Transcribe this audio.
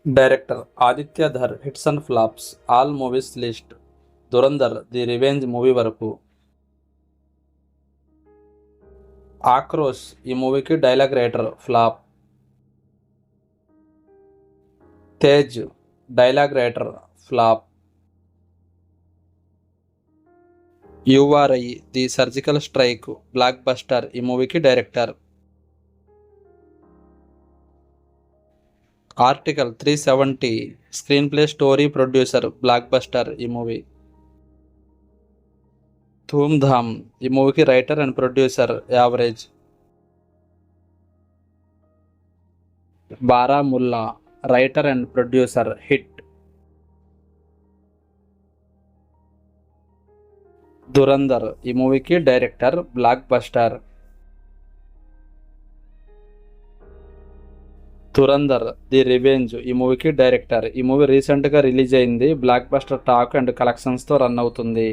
Director Aditya Dhar, hits and flops, all movies list, Dhurandhar the revenge movie వరకు. ఆక్రోష్ ఈ మూవీకి dialogue writer, flop. Tezz dialogue writer, flop. Uri the surgical strike blockbuster ఈ మూవీకి director. Article 370 screenplay story producer blockbuster ఈ movie. Dhoom Dhaam ఈ మూవీకి writer and producer average. Baramulla writer and producer hit. Dhurandhar ఈ మూవీకి director blockbuster. Dhurandhar the revenge ఈ మూవీకి director. ఈ మూవీ రీసెంట్గా రిలీజ్ అయింది. బ్లాక్ బస్టర్ టాక్ అండ్ కలెక్షన్స్తో రన్ అవుతుంది.